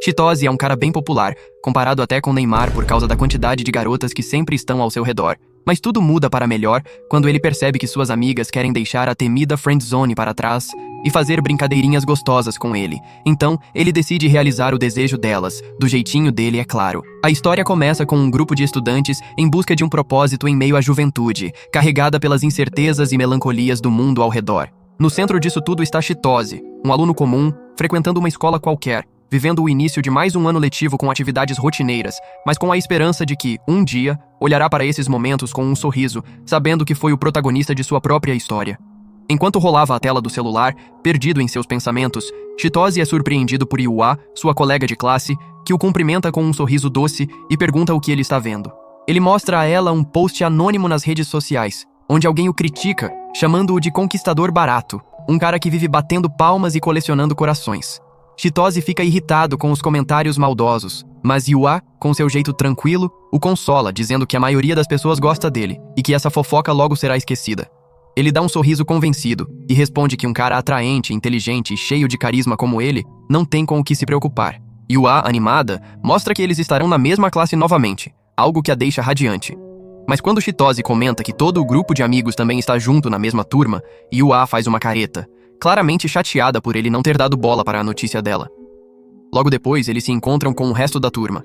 Chitose é um cara bem popular, comparado até com Neymar por causa da quantidade de garotas que sempre estão ao seu redor. Mas tudo muda para melhor quando ele percebe que suas amigas querem deixar a temida friendzone para trás e fazer brincadeirinhas gostosas com ele. Então, ele decide realizar o desejo delas, do jeitinho dele, é claro. A história começa com um grupo de estudantes em busca de um propósito em meio à juventude, carregada pelas incertezas e melancolias do mundo ao redor. No centro disso tudo está Chitose, um aluno comum, frequentando uma escola qualquer, vivendo o início de mais um ano letivo com atividades rotineiras, mas com a esperança de que, um dia, olhará para esses momentos com um sorriso, sabendo que foi o protagonista de sua própria história. Enquanto rolava a tela do celular, perdido em seus pensamentos, Chitose é surpreendido por Yuá, sua colega de classe, que o cumprimenta com um sorriso doce e pergunta o que ele está vendo. Ele mostra a ela um post anônimo nas redes sociais, onde alguém o critica, chamando-o de conquistador barato, um cara que vive batendo palmas e colecionando corações. Chitose fica irritado com os comentários maldosos, mas Yuá, com seu jeito tranquilo, o consola, dizendo que a maioria das pessoas gosta dele e que essa fofoca logo será esquecida. Ele dá um sorriso convencido e responde que um cara atraente, inteligente e cheio de carisma como ele não tem com o que se preocupar. Yuá, animada, mostra que eles estarão na mesma classe novamente, algo que a deixa radiante. Mas quando Chitose comenta que todo o grupo de amigos também está junto na mesma turma, Yuá faz uma careta, claramente chateada por ele não ter dado bola para a notícia dela. Logo depois, eles se encontram com o resto da turma.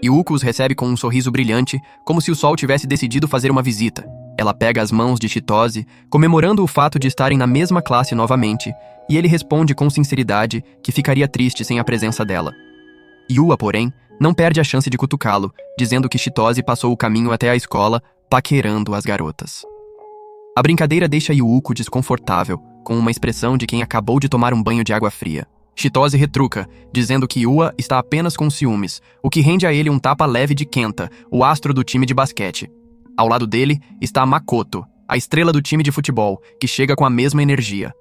Yuko os recebe com um sorriso brilhante, como se o sol tivesse decidido fazer uma visita. Ela pega as mãos de Chitose, comemorando o fato de estarem na mesma classe novamente, e ele responde com sinceridade que ficaria triste sem a presença dela. Yuá, porém, não perde a chance de cutucá-lo, dizendo que Chitose passou o caminho até a escola, paquerando as garotas. A brincadeira deixa Yuko desconfortável, com uma expressão de quem acabou de tomar um banho de água fria. Chitose retruca, dizendo que Yuá está apenas com ciúmes, o que rende a ele um tapa leve de Kenta, o astro do time de basquete. Ao lado dele está Makoto, a estrela do time de futebol, que chega com a mesma energia.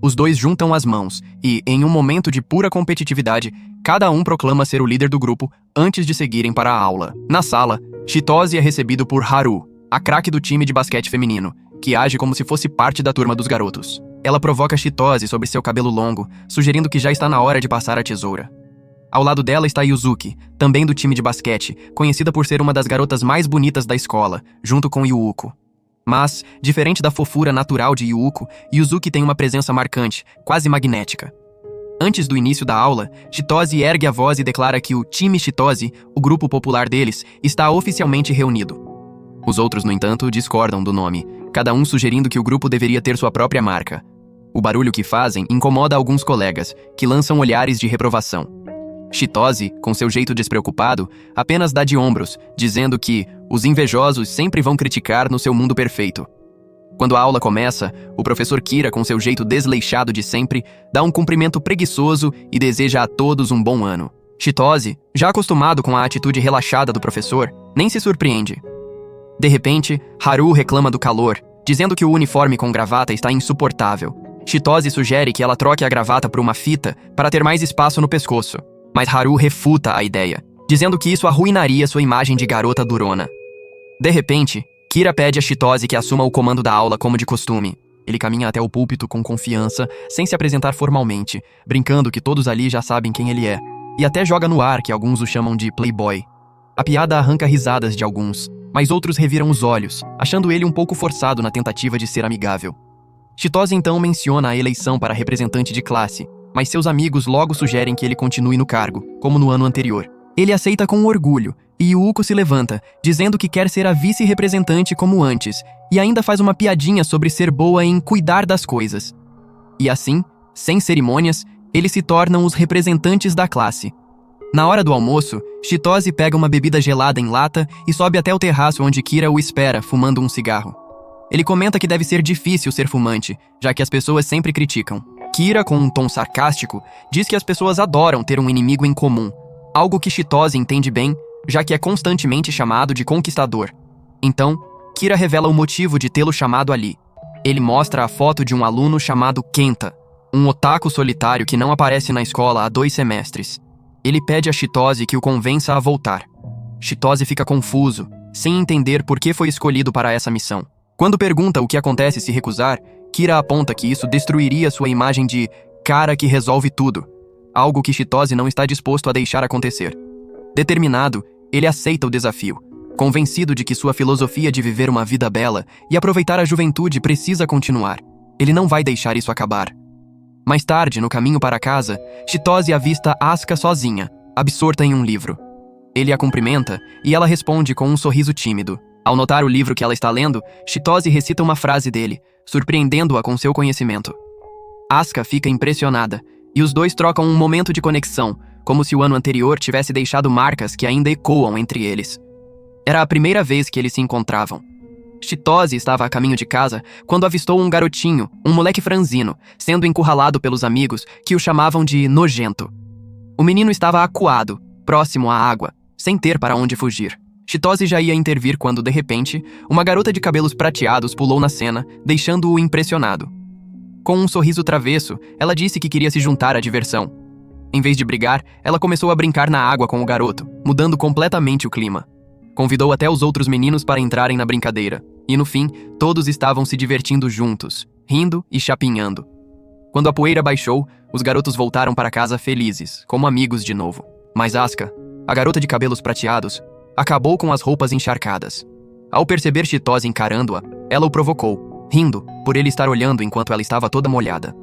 Os dois juntam as mãos e, em um momento de pura competitividade, cada um proclama ser o líder do grupo antes de seguirem para a aula. Na sala, Chitose é recebido por Haru, a craque do time de basquete feminino, que age como se fosse parte da turma dos garotos. Ela provoca Chitose sobre seu cabelo longo, sugerindo que já está na hora de passar a tesoura. Ao lado dela está Yuzuki, também do time de basquete, conhecida por ser uma das garotas mais bonitas da escola, junto com Yuko. Mas, diferente da fofura natural de Yuko, Yuzuki tem uma presença marcante, quase magnética. Antes do início da aula, Chitose ergue a voz e declara que o time Chitose, o grupo popular deles, está oficialmente reunido. Os outros, no entanto, discordam do nome, cada um sugerindo que o grupo deveria ter sua própria marca. O barulho que fazem incomoda alguns colegas, que lançam olhares de reprovação. Chitose, com seu jeito despreocupado, apenas dá de ombros, dizendo que os invejosos sempre vão criticar no seu mundo perfeito. Quando a aula começa, o professor Kira, com seu jeito desleixado de sempre, dá um cumprimento preguiçoso e deseja a todos um bom ano. Chitose, já acostumado com a atitude relaxada do professor, nem se surpreende. De repente, Haru reclama do calor, dizendo que o uniforme com gravata está insuportável. Chitose sugere que ela troque a gravata por uma fita para ter mais espaço no pescoço, mas Haru refuta a ideia, dizendo que isso arruinaria sua imagem de garota durona. De repente, Kira pede a Chitose que assuma o comando da aula como de costume. Ele caminha até o púlpito com confiança, sem se apresentar formalmente, brincando que todos ali já sabem quem ele é, e até joga no ar que alguns o chamam de playboy. A piada arranca risadas de alguns, mas outros reviram os olhos, achando ele um pouco forçado na tentativa de ser amigável. Chitose então menciona a eleição para representante de classe, mas seus amigos logo sugerem que ele continue no cargo, como no ano anterior. Ele aceita com orgulho, e Yuko se levanta, dizendo que quer ser a vice-representante como antes, e ainda faz uma piadinha sobre ser boa em cuidar das coisas. E assim, sem cerimônias, eles se tornam os representantes da classe. Na hora do almoço, Chitose pega uma bebida gelada em lata e sobe até o terraço onde Kira o espera, fumando um cigarro. Ele comenta que deve ser difícil ser fumante, já que as pessoas sempre criticam. Kira, com um tom sarcástico, diz que as pessoas adoram ter um inimigo em comum, algo que Chitose entende bem, já que é constantemente chamado de conquistador. Então, Kira revela o motivo de tê-lo chamado ali. Ele mostra a foto de um aluno chamado Kenta, um otaku solitário que não aparece na escola há 2 semestres. Ele pede a Chitose que o convença a voltar. Chitose fica confuso, sem entender por que foi escolhido para essa missão. Quando pergunta o que acontece se recusar, Kira aponta que isso destruiria sua imagem de cara que resolve tudo. algo que Chitose não está disposto a deixar acontecer. Determinado, ele aceita o desafio, convencido de que sua filosofia de viver uma vida bela e aproveitar a juventude precisa continuar. Ele não vai deixar isso acabar. Mais tarde, no caminho para casa, Chitose avista Asuka sozinha, absorta em um livro. Ele a cumprimenta e ela responde com um sorriso tímido. Ao notar o livro que ela está lendo, Chitose recita uma frase dele, surpreendendo-a com seu conhecimento. Asuka fica impressionada, e os dois trocam um momento de conexão, como se o ano anterior tivesse deixado marcas que ainda ecoam entre eles. Era a primeira vez que eles se encontravam. Chitose estava a caminho de casa quando avistou um garotinho, um moleque franzino, sendo encurralado pelos amigos que o chamavam de nojento. O menino estava acuado, próximo à água, sem ter para onde fugir. Chitose já ia intervir quando, de repente, uma garota de cabelos prateados pulou na cena, deixando-o impressionado. Com um sorriso travesso, ela disse que queria se juntar à diversão. Em vez de brigar, ela começou a brincar na água com o garoto, mudando completamente o clima. Convidou até os outros meninos para entrarem na brincadeira, e no fim, todos estavam se divertindo juntos, rindo e chapinhando. Quando a poeira baixou, os garotos voltaram para casa felizes, como amigos de novo. Mas Asuka, a garota de cabelos prateados, acabou com as roupas encharcadas. Ao perceber Chitose encarando-a, ela o provocou, rindo, por ele estar olhando enquanto ela estava toda molhada.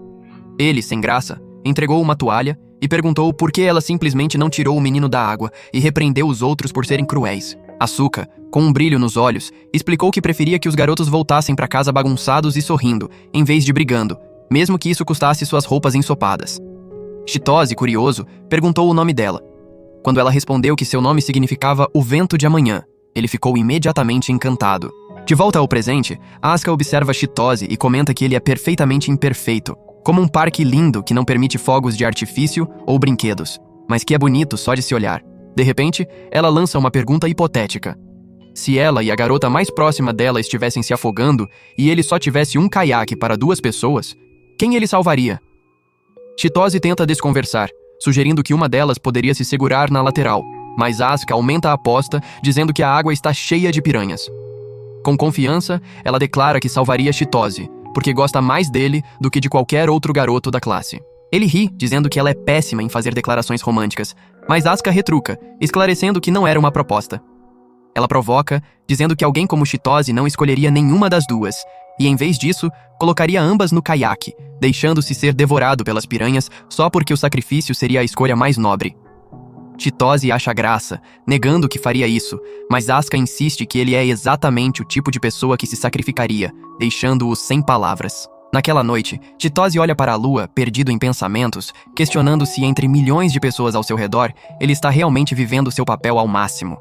Ele, sem graça, entregou uma toalha e perguntou por que ela simplesmente não tirou o menino da água e repreendeu os outros por serem cruéis. Asuka, com um brilho nos olhos, explicou que preferia que os garotos voltassem para casa bagunçados e sorrindo, em vez de brigando, mesmo que isso custasse suas roupas ensopadas. Chitose, curioso, perguntou o nome dela. Quando ela respondeu que seu nome significava o vento de amanhã, ele ficou imediatamente encantado. De volta ao presente, Asuka observa Chitose e comenta que ele é perfeitamente imperfeito, como um parque lindo que não permite fogos de artifício ou brinquedos, mas que é bonito só de se olhar. De repente, ela lança uma pergunta hipotética. Se ela e a garota mais próxima dela estivessem se afogando e ele só tivesse um caiaque para 2 pessoas, quem ele salvaria? Chitose tenta desconversar, sugerindo que uma delas poderia se segurar na lateral, mas Asuka aumenta a aposta, dizendo que a água está cheia de piranhas. Com confiança, ela declara que salvaria Chitose, porque gosta mais dele do que de qualquer outro garoto da classe. Ele ri, dizendo que ela é péssima em fazer declarações românticas, mas Asuka retruca, esclarecendo que não era uma proposta. Ela provoca, dizendo que alguém como Chitose não escolheria nenhuma das duas, e em vez disso, colocaria ambas no caiaque, deixando-se ser devorado pelas piranhas só porque o sacrifício seria a escolha mais nobre. Chitose acha graça, negando que faria isso, mas Asuka insiste que ele é exatamente o tipo de pessoa que se sacrificaria, deixando-o sem palavras. Naquela noite, Chitose olha para a lua, perdido em pensamentos, questionando se entre milhões de pessoas ao seu redor, ele está realmente vivendo seu papel ao máximo.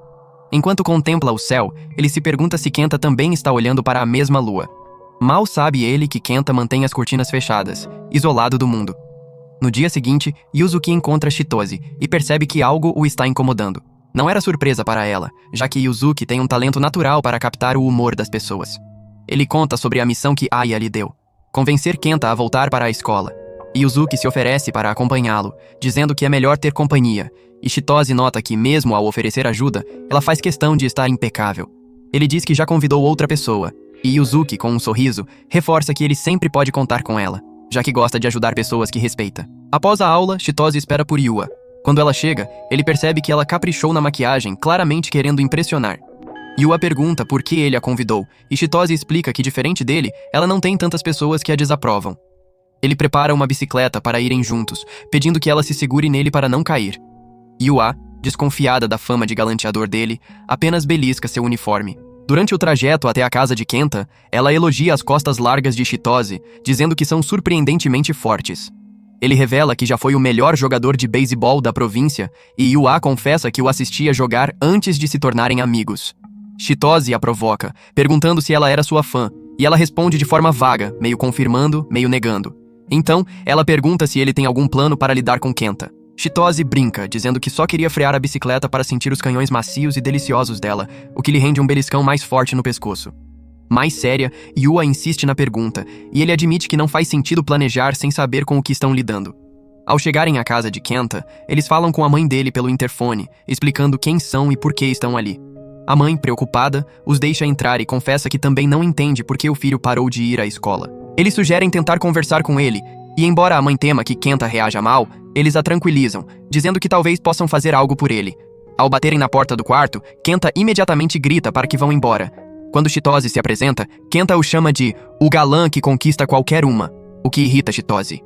Enquanto contempla o céu, ele se pergunta se Kenta também está olhando para a mesma lua. Mal sabe ele que Kenta mantém as cortinas fechadas, isolado do mundo. No dia seguinte, Yuzuki encontra Chitose e percebe que algo o está incomodando. Não era surpresa para ela, já que Yuzuki tem um talento natural para captar o humor das pessoas. Ele conta sobre a missão que Aya lhe deu: convencer Kenta a voltar para a escola. Yuzuki se oferece para acompanhá-lo, dizendo que é melhor ter companhia, e Chitose nota que, mesmo ao oferecer ajuda, ela faz questão de estar impecável. Ele diz que já convidou outra pessoa, e Yuzuki, com um sorriso, reforça que ele sempre pode contar com ela, já que gosta de ajudar pessoas que respeita. Após a aula, Chitose espera por Yua. Quando ela chega, ele percebe que ela caprichou na maquiagem, claramente querendo impressionar. Yua pergunta por que ele a convidou, e Chitose explica que, diferente dele, ela não tem tantas pessoas que a desaprovam. Ele prepara uma bicicleta para irem juntos, pedindo que ela se segure nele para não cair. Yua, desconfiada da fama de galanteador dele, apenas belisca seu uniforme. Durante o trajeto até a casa de Kenta, ela elogia as costas largas de Chitose, dizendo que são surpreendentemente fortes. Ele revela que já foi o melhor jogador de beisebol da província, e Yua confessa que o assistia jogar antes de se tornarem amigos. Chitose a provoca, perguntando se ela era sua fã, e ela responde de forma vaga, meio confirmando, meio negando. Então, ela pergunta se ele tem algum plano para lidar com Kenta. Chitose brinca, dizendo que só queria frear a bicicleta para sentir os canhões macios e deliciosos dela, o que lhe rende um beliscão mais forte no pescoço. Mais séria, Yua insiste na pergunta, e ele admite que não faz sentido planejar sem saber com o que estão lidando. Ao chegarem à casa de Kenta, eles falam com a mãe dele pelo interfone, explicando quem são e por que estão ali. A mãe, preocupada, os deixa entrar e confessa que também não entende por que o filho parou de ir à escola. Eles sugerem tentar conversar com ele, E embora a mãe tema que Kenta reaja mal, eles a tranquilizam, dizendo que talvez possam fazer algo por ele. Ao baterem na porta do quarto, Kenta imediatamente grita para que vão embora. Quando Chitose se apresenta, Kenta o chama de o galã que conquista qualquer uma, o que irrita Chitose.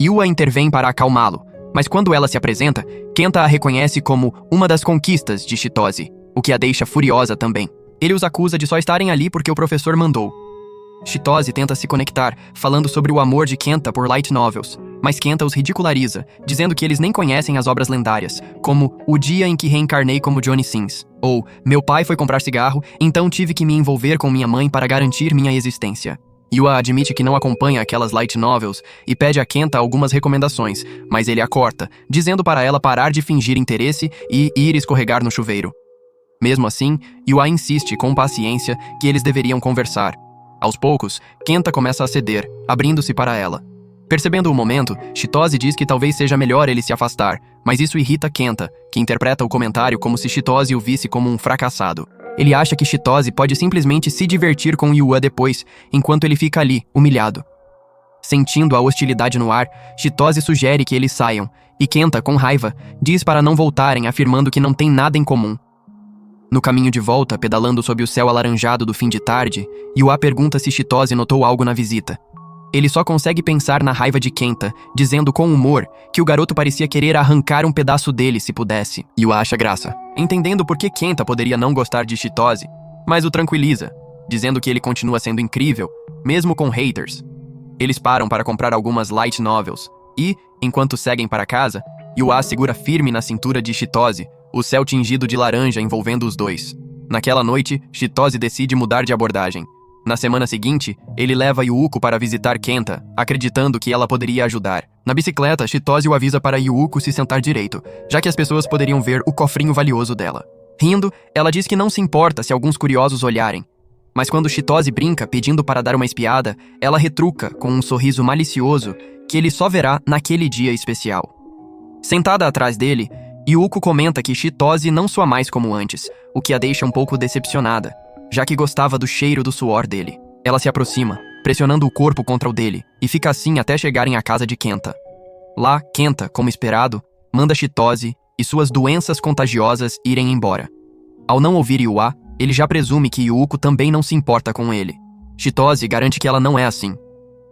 Yua intervém para acalmá-lo, mas quando ela se apresenta, Kenta a reconhece como uma das conquistas de Chitose, o que a deixa furiosa também. Ele os acusa de só estarem ali porque o professor mandou. Chitose tenta se conectar, falando sobre o amor de Kenta por light novels, mas Kenta os ridiculariza, dizendo que eles nem conhecem as obras lendárias, como O Dia em que Reencarnei como Johnny Sins, ou Meu pai foi comprar cigarro, então tive que me envolver com minha mãe para garantir minha existência. Yua admite que não acompanha aquelas light novels e pede a Kenta algumas recomendações, mas ele a corta, dizendo para ela parar de fingir interesse e ir escorregar no chuveiro. Mesmo assim, Yua insiste com paciência que eles deveriam conversar. Aos poucos, Kenta começa a ceder, abrindo-se para ela. Percebendo o momento, Chitose diz que talvez seja melhor ele se afastar, mas isso irrita Kenta, que interpreta o comentário como se Chitose o visse como um fracassado. Ele acha que Chitose pode simplesmente se divertir com Yua depois, enquanto ele fica ali, humilhado. Sentindo a hostilidade no ar, Chitose sugere que eles saiam, e Kenta, com raiva, diz para não voltarem, afirmando que não tem nada em comum. No caminho de volta, pedalando sob o céu alaranjado do fim de tarde, Yua pergunta se Chitose notou algo na visita. Ele só consegue pensar na raiva de Kenta, dizendo com humor que o garoto parecia querer arrancar um pedaço dele se pudesse. Yua acha graça, entendendo por que Kenta poderia não gostar de Chitose, mas o tranquiliza, dizendo que ele continua sendo incrível, mesmo com haters. Eles param para comprar algumas light novels, e, enquanto seguem para casa, Yua segura firme na cintura de Chitose, o céu tingido de laranja envolvendo os dois. Naquela noite, Chitose decide mudar de abordagem. Na semana seguinte, ele leva Yuuko para visitar Kenta, acreditando que ela poderia ajudar. Na bicicleta, Chitose o avisa para Yuuko se sentar direito, já que as pessoas poderiam ver o cofrinho valioso dela. Rindo, ela diz que não se importa se alguns curiosos olharem. Mas quando Chitose brinca, pedindo para dar uma espiada, ela retruca com um sorriso malicioso que ele só verá naquele dia especial. Sentada atrás dele, Yuuko comenta que Chitose não soa mais como antes, o que a deixa um pouco decepcionada, já que gostava do cheiro do suor dele. Ela se aproxima, pressionando o corpo contra o dele, e fica assim até chegarem à casa de Kenta. Lá, Kenta, como esperado, manda Chitose e suas doenças contagiosas irem embora. Ao não ouvir Yua, ele já presume que Yuuko também não se importa com ele. Chitose garante que ela não é assim.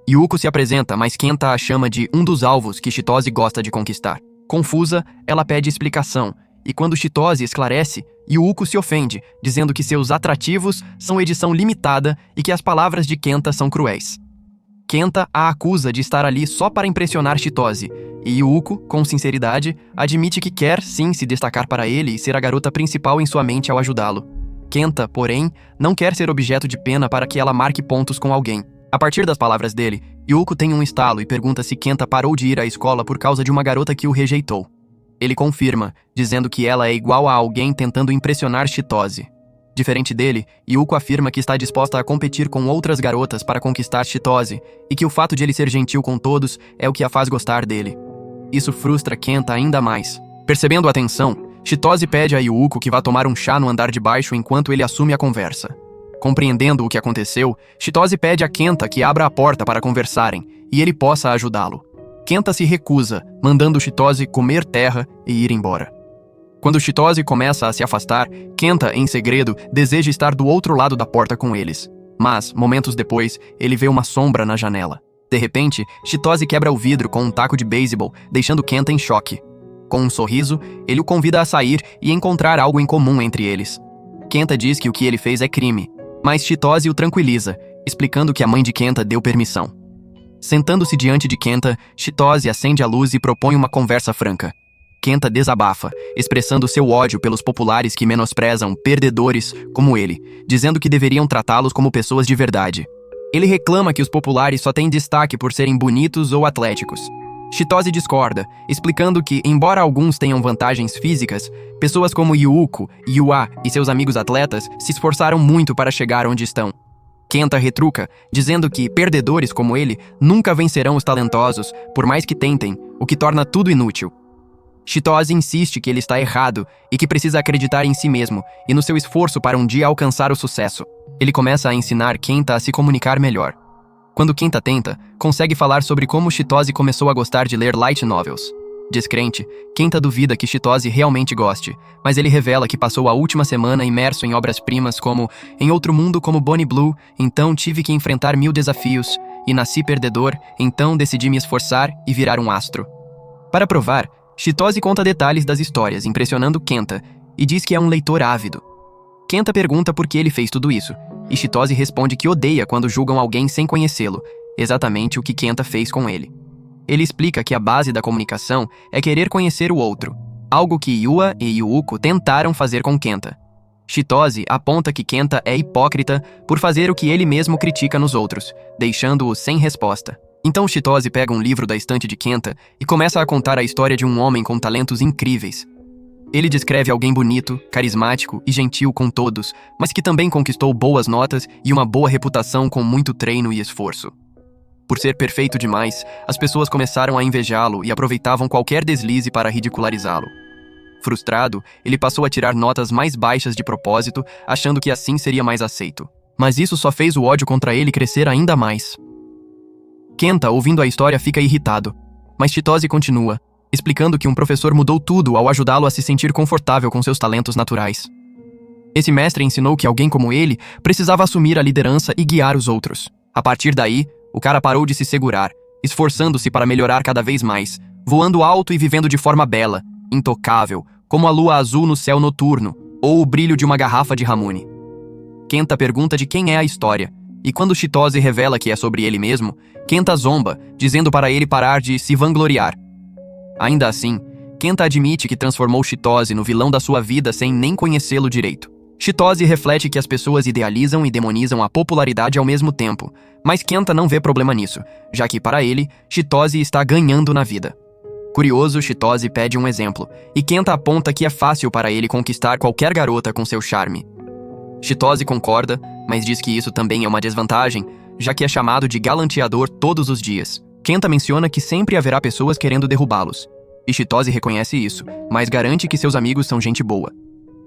Yuuko se apresenta, mas Kenta a chama de um dos alvos que Chitose gosta de conquistar. Confusa, ela pede explicação, e quando Chitose esclarece, Yuuko se ofende, dizendo que seus atrativos são edição limitada e que as palavras de Kenta são cruéis. Kenta a acusa de estar ali só para impressionar Chitose, e Yuuko, com sinceridade, admite que quer sim se destacar para ele e ser a garota principal em sua mente ao ajudá-lo. Kenta, porém, não quer ser objeto de pena para que ela marque pontos com alguém. A partir das palavras dele, Yuuko tem um estalo e pergunta se Kenta parou de ir à escola por causa de uma garota que o rejeitou. Ele confirma, dizendo que ela é igual a alguém tentando impressionar Chitose. Diferente dele, Yuuko afirma que está disposta a competir com outras garotas para conquistar Chitose e que o fato de ele ser gentil com todos é o que a faz gostar dele. Isso frustra Kenta ainda mais. Percebendo a tensão, Chitose pede a Yuuko que vá tomar um chá no andar de baixo enquanto ele assume a conversa. Compreendendo o que aconteceu, Chitose pede a Kenta que abra a porta para conversarem e ele possa ajudá-lo. Kenta se recusa, mandando Chitose comer terra e ir embora. Quando Chitose começa a se afastar, Kenta, em segredo, deseja estar do outro lado da porta com eles. Mas, momentos depois, ele vê uma sombra na janela. De repente, Chitose quebra o vidro com um taco de beisebol, deixando Kenta em choque. Com um sorriso, ele o convida a sair e encontrar algo em comum entre eles. Kenta diz que o que ele fez é crime, mas Chitose o tranquiliza, explicando que a mãe de Kenta deu permissão. Sentando-se diante de Kenta, Chitose acende a luz e propõe uma conversa franca. Kenta desabafa, expressando seu ódio pelos populares que menosprezam perdedores como ele, dizendo que deveriam tratá-los como pessoas de verdade. Ele reclama que os populares só têm destaque por serem bonitos ou atléticos. Chitose discorda, explicando que, embora alguns tenham vantagens físicas, pessoas como Yuuko, Yua e seus amigos atletas se esforçaram muito para chegar onde estão. Kenta retruca, dizendo que perdedores como ele nunca vencerão os talentosos, por mais que tentem, o que torna tudo inútil. Chitose insiste que ele está errado e que precisa acreditar em si mesmo e no seu esforço para um dia alcançar o sucesso. Ele começa a ensinar Kenta a se comunicar melhor. Quando Kenta tenta, consegue falar sobre como Chitose começou a gostar de ler light novels. Descrente, Kenta duvida que Chitose realmente goste, mas ele revela que passou a última semana imerso em obras-primas como Em Outro Mundo como Bonnie Blue, então tive que enfrentar 1000 desafios, e nasci perdedor, então decidi me esforçar e virar um astro. Para provar, Chitose conta detalhes das histórias, impressionando Kenta, e diz que é um leitor ávido. Kenta pergunta por que ele fez tudo isso, e Chitose responde que odeia quando julgam alguém sem conhecê-lo, exatamente o que Kenta fez com ele. Ele explica que a base da comunicação é querer conhecer o outro, algo que Yua e Yuuko tentaram fazer com Kenta. Chitose aponta que Kenta é hipócrita por fazer o que ele mesmo critica nos outros, deixando-o sem resposta. Então Chitose pega um livro da estante de Kenta e começa a contar a história de um homem com talentos incríveis. Ele descreve alguém bonito, carismático e gentil com todos, mas que também conquistou boas notas e uma boa reputação com muito treino e esforço. Por ser perfeito demais, as pessoas começaram a invejá-lo e aproveitavam qualquer deslize para ridicularizá-lo. Frustrado, ele passou a tirar notas mais baixas de propósito, achando que assim seria mais aceito. Mas isso só fez o ódio contra ele crescer ainda mais. Kenta, ouvindo a história, fica irritado, mas Chitose continua, explicando que um professor mudou tudo ao ajudá-lo a se sentir confortável com seus talentos naturais. Esse mestre ensinou que alguém como ele precisava assumir a liderança e guiar os outros. A partir daí, o cara parou de se segurar, esforçando-se para melhorar cada vez mais, voando alto e vivendo de forma bela, intocável, como a lua azul no céu noturno, ou o brilho de uma garrafa de Ramune. Kenta pergunta de quem é a história, e quando Chitose revela que é sobre ele mesmo, Kenta zomba, dizendo para ele parar de se vangloriar. Ainda assim, Kenta admite que transformou Chitose no vilão da sua vida sem nem conhecê-lo direito. Chitose reflete que as pessoas idealizam e demonizam a popularidade ao mesmo tempo, mas Kenta não vê problema nisso, já que para ele, Chitose está ganhando na vida. Curioso, Chitose pede um exemplo, e Kenta aponta que é fácil para ele conquistar qualquer garota com seu charme. Chitose concorda, mas diz que isso também é uma desvantagem, já que é chamado de galanteador todos os dias. Kenta menciona que sempre haverá pessoas querendo derrubá-los, e Chitose reconhece isso, mas garante que seus amigos são gente boa.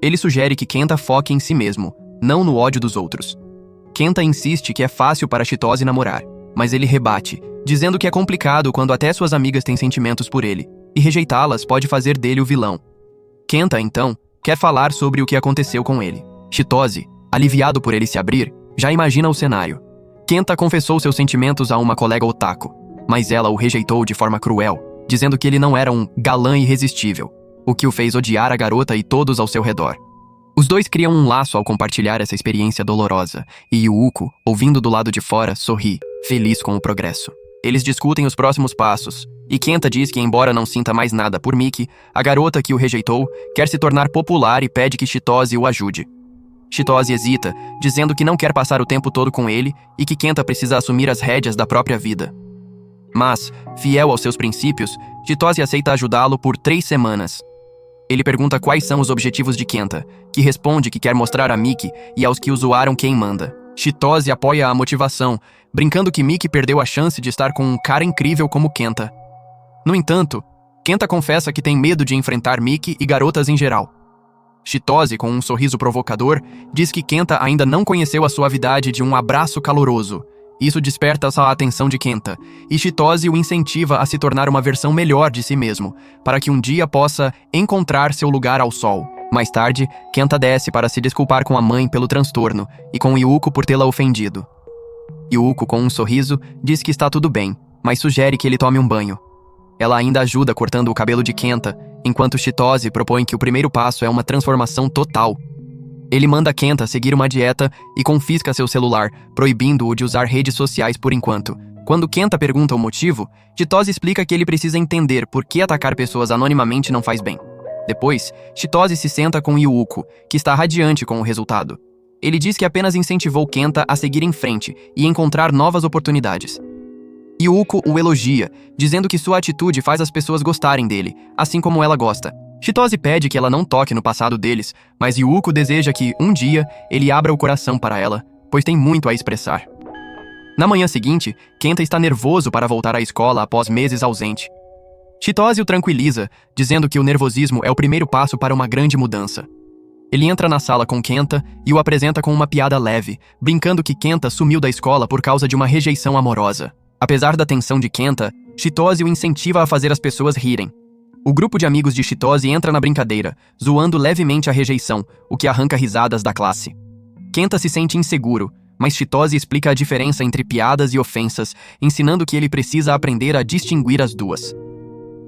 Ele sugere que Kenta foque em si mesmo, não no ódio dos outros. Kenta insiste que é fácil para Chitose namorar, mas ele rebate, dizendo que é complicado quando até suas amigas têm sentimentos por ele, e rejeitá-las pode fazer dele o vilão. Kenta, então, quer falar sobre o que aconteceu com ele. Chitose, aliviado por ele se abrir, já imagina o cenário. Kenta confessou seus sentimentos a uma colega otaku, mas ela o rejeitou de forma cruel, dizendo que ele não era um galã irresistível, o que o fez odiar a garota e todos ao seu redor. Os dois criam um laço ao compartilhar essa experiência dolorosa, e Yuuko, ouvindo do lado de fora, sorri, feliz com o progresso. Eles discutem os próximos passos, e Kenta diz que, embora não sinta mais nada por Miki, a garota que o rejeitou quer se tornar popular e pede que Chitose o ajude. Chitose hesita, dizendo que não quer passar o tempo todo com ele e que Kenta precisa assumir as rédeas da própria vida. Mas, fiel aos seus princípios, Chitose aceita ajudá-lo por 3 semanas. Ele pergunta quais são os objetivos de Kenta, que responde que quer mostrar a Miki e aos que o zoaram quem manda. Chitose apoia a motivação, brincando que Miki perdeu a chance de estar com um cara incrível como Kenta. No entanto, Kenta confessa que tem medo de enfrentar Miki e garotas em geral. Chitose, com um sorriso provocador, diz que Kenta ainda não conheceu a suavidade de um abraço caloroso. Isso desperta a atenção de Kenta, e Chitose o incentiva a se tornar uma versão melhor de si mesmo, para que um dia possa encontrar seu lugar ao sol. Mais tarde, Kenta desce para se desculpar com a mãe pelo transtorno e com Yuuko por tê-la ofendido. Yuuko, com um sorriso, diz que está tudo bem, mas sugere que ele tome um banho. Ela ainda ajuda cortando o cabelo de Kenta, enquanto Chitose propõe que o primeiro passo é uma transformação total. Ele manda Kenta seguir uma dieta e confisca seu celular, proibindo-o de usar redes sociais por enquanto. Quando Kenta pergunta o motivo, Chitose explica que ele precisa entender por que atacar pessoas anonimamente não faz bem. Depois, Chitose se senta com Yuuko, que está radiante com o resultado. Ele diz que apenas incentivou Kenta a seguir em frente e encontrar novas oportunidades. Yuuko o elogia, dizendo que sua atitude faz as pessoas gostarem dele, assim como ela gosta. Chitose pede que ela não toque no passado deles, mas Yuuko deseja que, um dia, ele abra o coração para ela, pois tem muito a expressar. Na manhã seguinte, Kenta está nervoso para voltar à escola após meses ausente. Chitose o tranquiliza, dizendo que o nervosismo é o primeiro passo para uma grande mudança. Ele entra na sala com Kenta e o apresenta com uma piada leve, brincando que Kenta sumiu da escola por causa de uma rejeição amorosa. Apesar da tensão de Kenta, Chitose o incentiva a fazer as pessoas rirem. O grupo de amigos de Chitose entra na brincadeira, zoando levemente a rejeição, o que arranca risadas da classe. Kenta se sente inseguro, mas Chitose explica a diferença entre piadas e ofensas, ensinando que ele precisa aprender a distinguir as duas.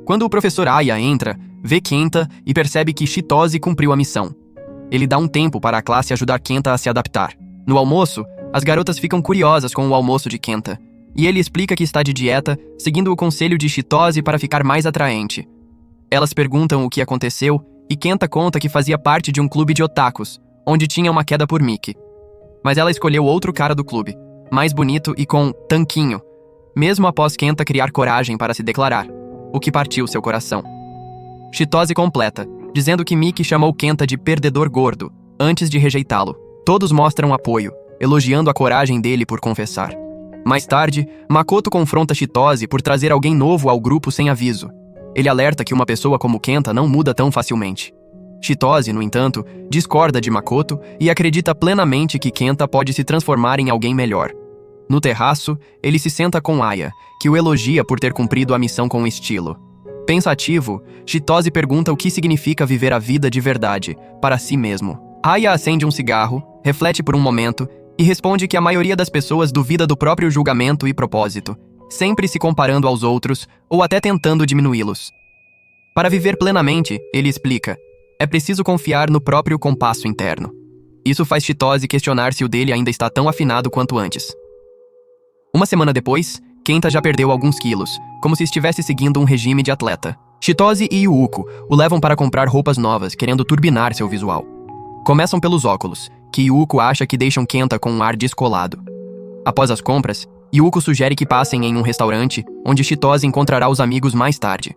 Quando o professor Aya entra, vê Kenta e percebe que Chitose cumpriu a missão. Ele dá um tempo para a classe ajudar Kenta a se adaptar. No almoço, as garotas ficam curiosas com o almoço de Kenta, e ele explica que está de dieta, seguindo o conselho de Chitose para ficar mais atraente. Elas perguntam o que aconteceu, e Kenta conta que fazia parte de um clube de otakus, onde tinha uma queda por Miki. Mas ela escolheu outro cara do clube, mais bonito e com tanquinho, mesmo após Kenta criar coragem para se declarar, o que partiu seu coração. Chitose completa, dizendo que Miki chamou Kenta de perdedor gordo, antes de rejeitá-lo. Todos mostram apoio, elogiando a coragem dele por confessar. Mais tarde, Makoto confronta Chitose por trazer alguém novo ao grupo sem aviso. Ele alerta que uma pessoa como Kenta não muda tão facilmente. Chitose, no entanto, discorda de Makoto e acredita plenamente que Kenta pode se transformar em alguém melhor. No terraço, ele se senta com Aya, que o elogia por ter cumprido a missão com estilo. Pensativo, Chitose pergunta o que significa viver a vida de verdade, para si mesmo. Aya acende um cigarro, reflete por um momento e responde que a maioria das pessoas duvida do próprio julgamento e propósito, sempre se comparando aos outros ou até tentando diminuí-los. Para viver plenamente, ele explica, é preciso confiar no próprio compasso interno. Isso faz Chitose questionar se o dele ainda está tão afinado quanto antes. Uma semana depois, Kenta já perdeu alguns quilos, como se estivesse seguindo um regime de atleta. Chitose e Yuuko o levam para comprar roupas novas, querendo turbinar seu visual. Começam pelos óculos, que Yuuko acha que deixam Kenta com um ar descolado. Após as compras, Yuuko sugere que passem em um restaurante, onde Chitose encontrará os amigos mais tarde.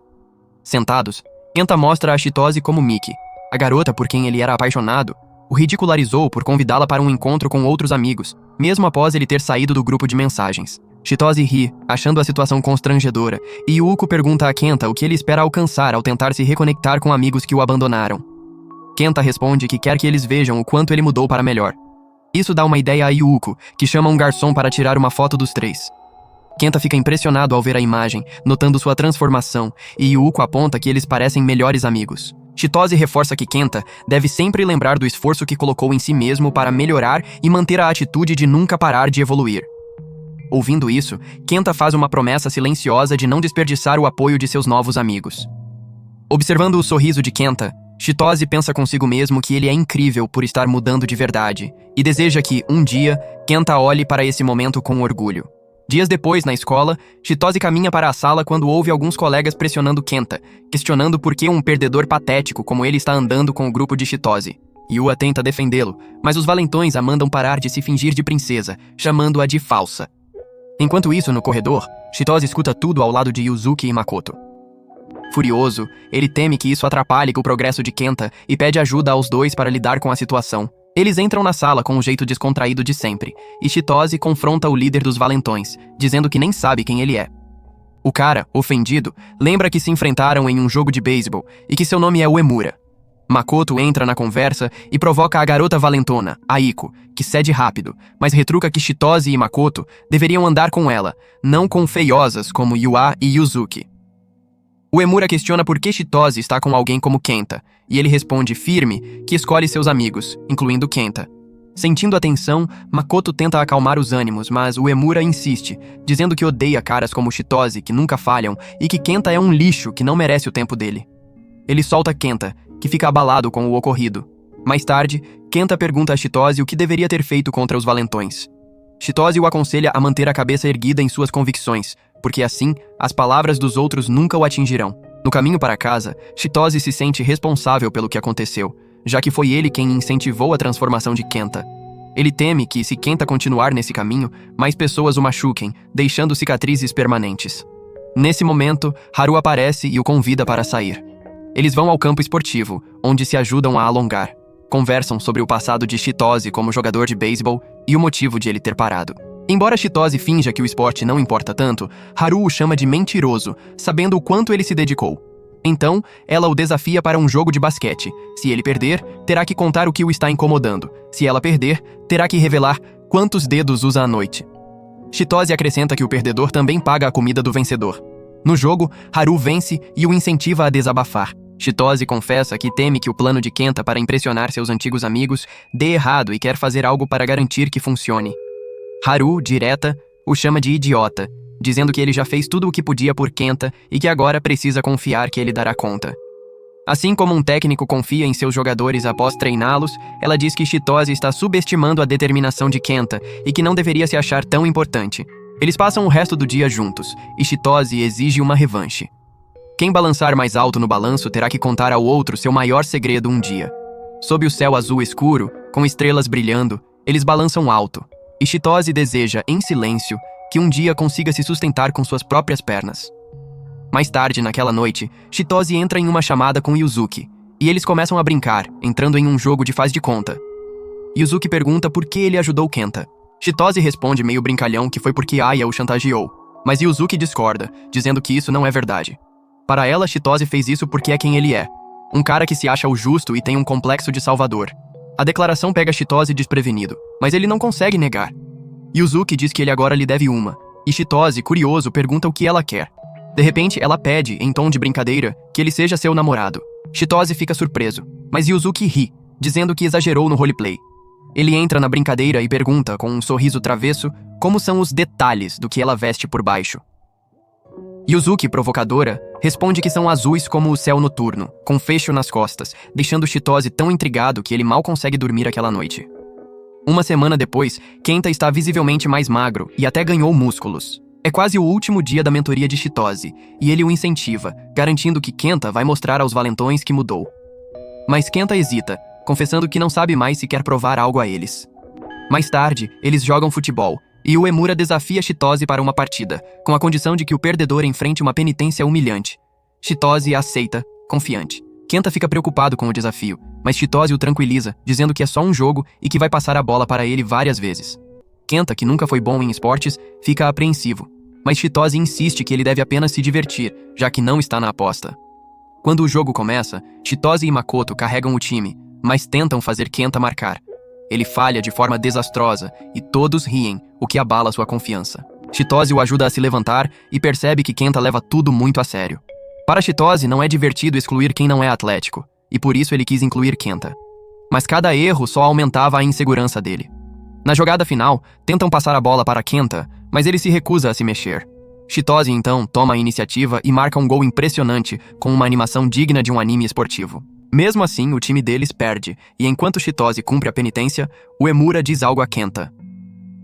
Sentados, Kenta mostra a Chitose como Miki, a garota por quem ele era apaixonado, o ridicularizou por convidá-la para um encontro com outros amigos, mesmo após ele ter saído do grupo de mensagens. Chitose ri, achando a situação constrangedora, e Yuuko pergunta a Kenta o que ele espera alcançar ao tentar se reconectar com amigos que o abandonaram. Kenta responde que quer que eles vejam o quanto ele mudou para melhor. Isso dá uma ideia a Yuuko, que chama um garçom para tirar uma foto dos três. Kenta fica impressionado ao ver a imagem, notando sua transformação, e Yuuko aponta que eles parecem melhores amigos. Chitose reforça que Kenta deve sempre lembrar do esforço que colocou em si mesmo para melhorar e manter a atitude de nunca parar de evoluir. Ouvindo isso, Kenta faz uma promessa silenciosa de não desperdiçar o apoio de seus novos amigos. Observando o sorriso de Kenta, Chitose pensa consigo mesmo que ele é incrível por estar mudando de verdade e deseja que, um dia, Kenta olhe para esse momento com orgulho. Dias depois, na escola, Chitose caminha para a sala quando ouve alguns colegas pressionando Kenta, questionando por que um perdedor patético como ele está andando com o grupo de Chitose. Yua tenta defendê-lo, mas os valentões a mandam parar de se fingir de princesa, chamando-a de falsa. Enquanto isso, no corredor, Chitose escuta tudo ao lado de Yuzuki e Makoto. Furioso, ele teme que isso atrapalhe o progresso de Kenta e pede ajuda aos dois para lidar com a situação. Eles entram na sala com um jeito descontraído de sempre, e Chitose confronta o líder dos valentões, dizendo que nem sabe quem ele é. O cara, ofendido, lembra que se enfrentaram em um jogo de beisebol e que seu nome é Uemura. Makoto entra na conversa e provoca a garota valentona, Aiko, que cede rápido, mas retruca que Chitose e Makoto deveriam andar com ela, não com feiosas como Yua e Yuzuki. Uemura questiona por que Chitose está com alguém como Kenta, e ele responde firme que escolhe seus amigos, incluindo Kenta. Sentindo a tensão, Makoto tenta acalmar os ânimos, mas Uemura insiste, dizendo que odeia caras como Chitose, que nunca falham, e que Kenta é um lixo que não merece o tempo dele. Ele solta Kenta, que fica abalado com o ocorrido. Mais tarde, Kenta pergunta a Chitose o que deveria ter feito contra os valentões. Chitose o aconselha a manter a cabeça erguida em suas convicções, porque assim, as palavras dos outros nunca o atingirão. No caminho para casa, Chitose se sente responsável pelo que aconteceu, já que foi ele quem incentivou a transformação de Kenta. Ele teme que, se Kenta continuar nesse caminho, mais pessoas o machuquem, deixando cicatrizes permanentes. Nesse momento, Haru aparece e o convida para sair. Eles vão ao campo esportivo, onde se ajudam a alongar. Conversam sobre o passado de Chitose como jogador de beisebol e o motivo de ele ter parado. Embora Chitose finja que o esporte não importa tanto, Haru o chama de mentiroso, sabendo o quanto ele se dedicou. Então, ela o desafia para um jogo de basquete. Se ele perder, terá que contar o que o está incomodando. Se ela perder, terá que revelar quantos dedos usa à noite. Chitose acrescenta que o perdedor também paga a comida do vencedor. No jogo, Haru vence e o incentiva a desabafar. Chitose confessa que teme que o plano de Kenta para impressionar seus antigos amigos dê errado e quer fazer algo para garantir que funcione. Haru, direta, o chama de idiota, dizendo que ele já fez tudo o que podia por Kenta e que agora precisa confiar que ele dará conta. Assim como um técnico confia em seus jogadores após treiná-los, ela diz que Chitose está subestimando a determinação de Kenta e que não deveria se achar tão importante. Eles passam o resto do dia juntos, e Chitose exige uma revanche. Quem balançar mais alto no balanço terá que contar ao outro seu maior segredo um dia. Sob o céu azul escuro, com estrelas brilhando, eles balançam alto, e Chitose deseja, em silêncio, que um dia consiga se sustentar com suas próprias pernas. Mais tarde, naquela noite, Chitose entra em uma chamada com Yuzuki, e eles começam a brincar, entrando em um jogo de faz de conta. Yuzuki pergunta por que ele ajudou Kenta. Chitose responde meio brincalhão que foi porque Aya o chantageou, mas Yuzuki discorda, dizendo que isso não é verdade. Para ela, Chitose fez isso porque é quem ele é, um cara que se acha o justo e tem um complexo de salvador. A declaração pega Chitose desprevenido, mas ele não consegue negar. Yuzuki diz que ele agora lhe deve uma, e Chitose, curioso, pergunta o que ela quer. De repente, ela pede, em tom de brincadeira, que ele seja seu namorado. Chitose fica surpreso, mas Yuzuki ri, dizendo que exagerou no roleplay. Ele entra na brincadeira e pergunta, com um sorriso travesso, como são os detalhes do que ela veste por baixo. Yuzuki, provocadora, responde que são azuis como o céu noturno, com fecho nas costas, deixando Chitose tão intrigado que ele mal consegue dormir aquela noite. Uma semana depois, Kenta está visivelmente mais magro e até ganhou músculos. É quase o último dia da mentoria de Chitose, e ele o incentiva, garantindo que Kenta vai mostrar aos valentões que mudou. Mas Kenta hesita, confessando que não sabe mais se quer provar algo a eles. Mais tarde, eles jogam futebol, e Uemura desafia Chitose para uma partida, com a condição de que o perdedor enfrente uma penitência humilhante. Chitose aceita, confiante. Kenta fica preocupado com o desafio, mas Chitose o tranquiliza, dizendo que é só um jogo e que vai passar a bola para ele várias vezes. Kenta, que nunca foi bom em esportes, fica apreensivo, mas Chitose insiste que ele deve apenas se divertir, já que não está na aposta. Quando o jogo começa, Chitose e Makoto carregam o time, mas tentam fazer Kenta marcar. Ele falha de forma desastrosa e todos riem, o que abala sua confiança. Chitose o ajuda a se levantar e percebe que Kenta leva tudo muito a sério. Para Chitose, não é divertido excluir quem não é atlético, e por isso ele quis incluir Kenta. Mas cada erro só aumentava a insegurança dele. Na jogada final, tentam passar a bola para Kenta, mas ele se recusa a se mexer. Chitose, então, toma a iniciativa e marca um gol impressionante com uma animação digna de um anime esportivo. Mesmo assim, o time deles perde, e enquanto Chitose cumpre a penitência, Uemura diz algo a Kenta.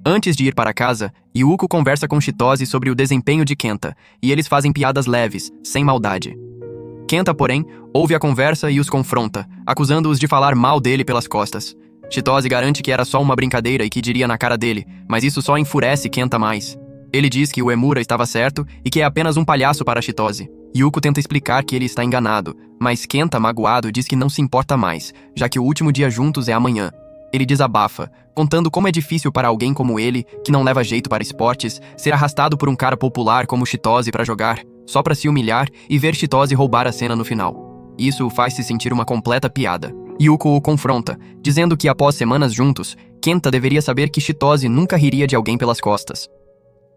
Antes de ir para casa, Yuko conversa com Chitose sobre o desempenho de Kenta, e eles fazem piadas leves, sem maldade. Kenta, porém, ouve a conversa e os confronta, acusando-os de falar mal dele pelas costas. Chitose garante que era só uma brincadeira e que diria na cara dele, mas isso só enfurece Kenta mais. Ele diz que Uemura estava certo e que é apenas um palhaço para Chitose. Yuko tenta explicar que ele está enganado, mas Kenta, magoado, diz que não se importa mais, já que o último dia juntos é amanhã. Ele desabafa, contando como é difícil para alguém como ele, que não leva jeito para esportes, ser arrastado por um cara popular como Chitose para jogar, só para se humilhar e ver Chitose roubar a cena no final. Isso o faz se sentir uma completa piada. Yuko o confronta, dizendo que após semanas juntos, Kenta deveria saber que Chitose nunca riria de alguém pelas costas.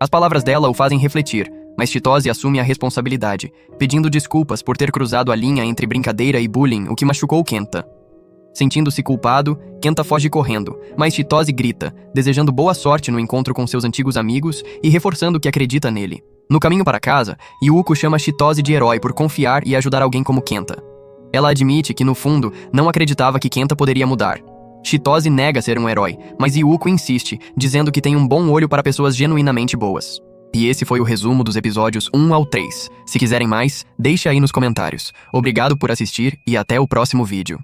As palavras dela o fazem refletir, mas Chitose assume a responsabilidade, pedindo desculpas por ter cruzado a linha entre brincadeira e bullying, o que machucou Kenta. Sentindo-se culpado, Kenta foge correndo, mas Chitose grita, desejando boa sorte no encontro com seus antigos amigos e reforçando que acredita nele. No caminho para casa, Yuko chama Chitose de herói por confiar e ajudar alguém como Kenta. Ela admite que, no fundo, não acreditava que Kenta poderia mudar. Chitose nega ser um herói, mas Yuko insiste, dizendo que tem um bom olho para pessoas genuinamente boas. E esse foi o resumo dos episódios 1 ao 3. Se quiserem mais, deixe aí nos comentários. Obrigado por assistir e até o próximo vídeo.